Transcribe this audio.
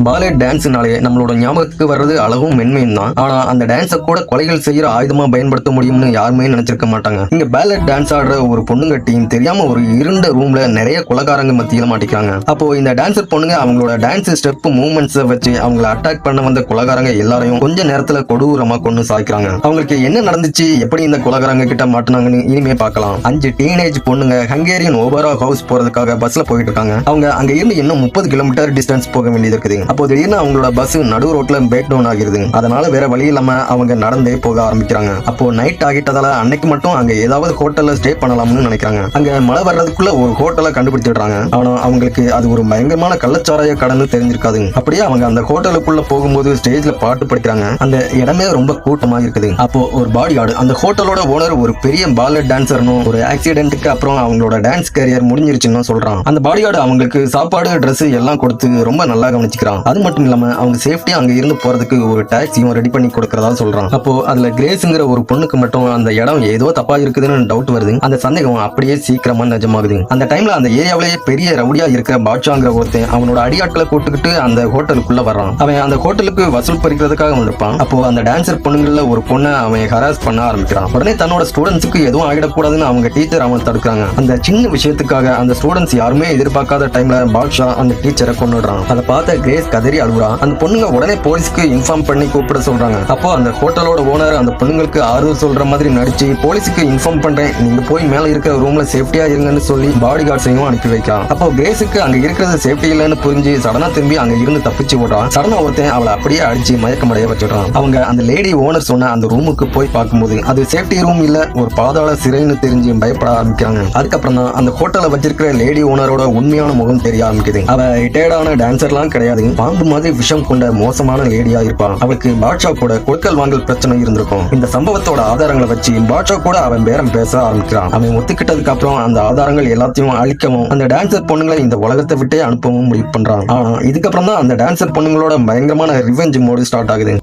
பாலெட் டான்ஸ்னாலே நம்மளோட ஞாபகத்துக்கு வர்றது அழகும் மென்மையும் தான். ஆனா அந்த டான்ஸை கூட கொலைகள் செய்யற ஆயுதமா பயன்படுத்த முடியும்னு யாருமே நினைச்சிருக்க மாட்டாங்க. இங்க பாலெட் டான்ஸ் ஆடுற ஒரு பொண்ணுங்க டீம் தெரியாம ஒரு இருண்ட ரூம்ல நிறைய கொலைகாரங்க மத்தியில மாட்டிக்காங்க. அப்போ இந்த டான்சர் பொண்ணுங்க அவங்களோட டான்ஸ் ஸ்டெப் மூவ்மெண்ட்ஸை வச்சு அவங்களை அட்டாக் பண்ண வந்த கொலைகாரங்க எல்லாரையும் கொஞ்ச நேரத்துல கொடூரமா கொண்டு சாய்க்கிறாங்க. அவங்களுக்கு என்ன நடந்துச்சு, எப்படி இந்த கொலைகாரங்க கிட்ட மாட்டினாங்கன்னு இனிமே பார்க்கலாம். 5 டீனேஜ் பொண்ணுங்க ஹங்கேரியன் ஓபரா ஹவுஸ் போறதுக்காக பஸ்ல போயிட்டு இருக்காங்க. அவங்க அங்க இருந்து இன்னும் 30 கிலோமீட்டர் டிஸ்டன்ஸ் போக வேண்டியது இருக்குது. அப்போ திடீர்னு அவங்களோட பஸ் நடு ரோட்ல பிரேக் டவுன் ஆகிருது. அதனால வேற வழி இல்லாம அவங்க நடந்தே போக ஆரம்பிக்கிறாங்க. அப்போ நைட் ஆகிட்டதால அன்னைக்கு மட்டும் அங்க ஏதாவது ஹோட்டல்ல ஸ்டே பண்ணலாம்னு நினைக்கிறாங்க. அங்க மழை வர்றதுக்குள்ள ஒரு ஹோட்டலை கண்டுபிடிச்சிடுறாங்க. ஆனா அவங்களுக்கு அது ஒரு பயங்கரமான கள்ளச்சாராய கடன்னு தெரிஞ்சிருக்காது. அப்படியே அவங்க அந்த ஹோட்டலுக்குள்ள போகும்போது ஸ்டேஜ்ல பாட்டு படிக்கிறாங்க. அந்த இடமே ரொம்ப கூட்டமா இருக்குது. அப்போ ஒரு பாடி கார்டு அந்த ஹோட்டலோட ஓனர் ஒரு பெரிய பாலெட் டான்சர்னும் ஒரு ஆக்சிடென்ட்டுக்கு அப்புறம் அவங்களோட டான்ஸ் கேரியர் முடிஞ்சிருச்சுன்னு சொல்றான். அந்த பாடி கார்டு அவங்களுக்கு சாப்பாடு ட்ரெஸ் எல்லாம் கொடுத்து ரொம்ப நல்லா கவனிச்சுக்கிறான். அது மட்டும் இல்லாம அவங்க சேஃப்டியா அங்க இருந்து போறதுக்கு ஒரு டாக்ஸியும் ரெடி பண்ணி கொடுக்கறதா சொல்றான். அப்போ அதுல கிரேஸ்ங்கிற ஒரு பொண்ணுக்கு மட்டும் அந்த இடம் ஏதோ தப்பா இருக்குதுன்னு டவுட் வருது. அந்த சந்தேகம் அப்படியே சீக்கிரமா நிஜமாகுது. அந்த டைம்ல அந்த ஏரியாவிலேயே பெரிய ரவுடியா இருக்கிற பாட்சாங்கிற ஒருத்தன் அவனோட அடியாட்களை கூட்டுக்கிட்டு அந்த ஹோட்டலுக்குள்ள வர்றான். அவன் அந்த ஹோட்டலுக்கு வசூல் பறிக்கிறதுக்காக வந்திருப்பான். அப்போ அந்த டான்சர் பொண்ணுங்கள ஒரு பொண்ணை அவன் ஹராஸ் பண்ண ஆரம்பிக்கிறான். உடனே தன்னோட ஸ்டூடெண்ட்ஸுக்கு எதுவும் ஆகிடக்கூடாதுன்னு அவங்க டீச்சர் அவன் தடுக்கிறாங்க. அந்த சின்ன விஷயத்துக்காக அந்த ஸ்டூடெண்ட்ஸ் யாருமே எதிர்பார்க்காத டைம்ல பாட்ஷா அந்த டீச்சரை கொண்டுடுறான். அதை பார்த்த கிரேஸ் கதறி அழுகுறா. அந்த பொண்ணுங்க உடனே போலீஸ்க்கு இன்ஃபார்ம் பண்ணி கூப்பிட சொல்றாங்க. அப்போ அந்த ஹோட்டலோட ஓனர் அந்த பொண்ணுங்களுக்கு ஆறுதல் சொல்ற மாதிரி நடிச்சு போலீஸுக்கு இன்ஃபார்ம் பண்றேன், நீங்க போய் மேல இருக்கிற ரூம்ல சேஃப்டியா இருங்கன்னு சொல்லி பாடி கார்ட்ஸையும் அனுப்பி வைக்கிறான். அப்போ கிரேஸுக்கு அங்க இருக்கிறது சேஃப்டி இல்லைன்னு புரிஞ்சு சடனா திரும்பி அங்க இருந்து தப்பிச்சு ஓடுறான். சடனா ஒருத்தன் அவளை அப்படியே அடிச்சு மயக்கமடைய வச்சிடுறான். அவங்க அந்த லேடி ஓனர் சொன்ன அந்த ரூமுக்கு போய் பார்க்கும்போது அது சேஃப்டி ரூம் இல்ல, ஒரு பாதாள சிறைன்னு தெரிஞ்சு பயப்பட ஆரம்பிக்கிறாங்க. அதுக்கப்புறம் தான் அந்த ஹோட்டலை வச்சிருக்கிற லேடி ஓனரோட உண்மையான முகம் தெரிய ஆரம்பிக்குது. அவ ரிட்டையர்டான டான்சர்லாம் கிடையாது, பாம்பு மாதிரி விஷம் கொண்ட மோசமான லேடியா இருப்பான். அவளுக்கு பாட்ஷா கூட கொடுக்கல் வாங்கல் பிரச்சனை இருந்திருக்கும். இந்த சம்பவத்தோட ஆதாரங்களை வச்சு பாட்ஷா கூட அவன் பேரம் பேச ஆரம்பிக்கிறான். அவன் ஒத்துக்கிட்டதுக்கு அப்புறம் அந்த ஆதாரங்கள் எல்லாத்தையும் அழிக்கவும் அந்த டான்சர் பொண்ணுங்களை இந்த உலகத்தை விட்டே அனுப்பவும் முடிவு பண்றான். ஆனா இதுக்கப்புறம் தான் அந்த டான்சர் பொண்ணுங்களோட பயங்கரமான ரிவெஞ்ச் மோடு ஸ்டார்ட் ஆகுது.